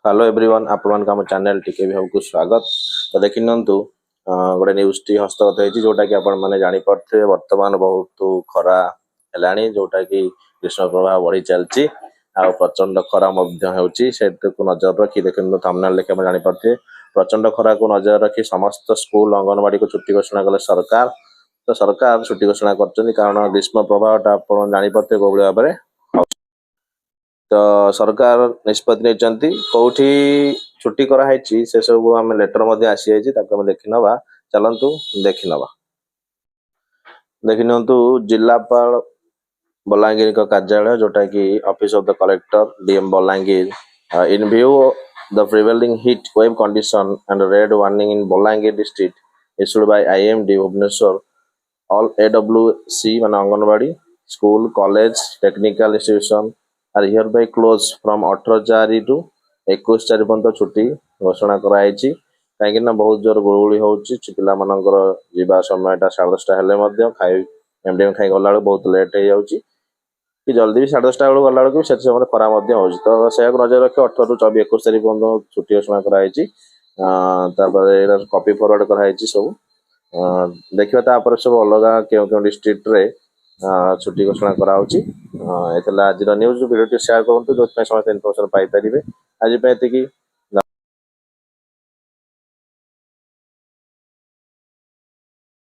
Hello everyone आपण आम channel टीके भी को स्वागत। तो देखि नियंतु गोटे न्यूज टी हस्तगत होती जोटा कि आपण मैंने जानी पारे वर्तमान बहुत खरा है जोटा कि ग्रीष्म प्रभाव बढ़ी चलती आ प्रचंड खरा को नजर रखी देखते थंबनेल देखिए जानी पारे प्रचंड खरा को नजर रखी समस्त स्कूल अंगनवाड़ी को छुट्टी घोषणा कले सरकार। तो सरकार छुट्टी घोषणा कर कारण ग्रीष्म प्रभावटा आप जानी पारे कौ भाव में। तो सरकार निष्पत्ति नहीं कौटी छुट्टी कराई से सब आम लेटर आसी देखी नवा चलतु देखी नवा। देखि नियंतु जिलापाल बलांगीर का कार्यालय जोटा कि office of the collector DM Balangir in view the prevailing heat wave condition and red warning in Balangir district issued by IMD Bhubaneswar all AWC मान anganwadi school college technical institution are hereby close from 18/4 to 21/4 पर्यंत छुट्टी घोषणा कराई कहीं बहुत जोर गुड़गुड़ी होची पिला मानकर जीवा समयटा 10:30 हेले खाई एमडीएम खाई गला बहुत लेट हो जाउची कि जल्दी भी 10:30 बेलू गला बेलू से समय खरा हो तो से नजर रखी 18 ରୁ 21 तारीख पर्यटन छुट्टी घोषणा कराई कॉपी फरवर्ड कराई सब देखिए तापर सब अलग क्यों डिस्ट्रिक्ट रे छुट्टी घोषणा कराऊची आज न्यूज वीडियो शेयर करूँ जो समस्त इनफर्मेशन पाइपर आज ये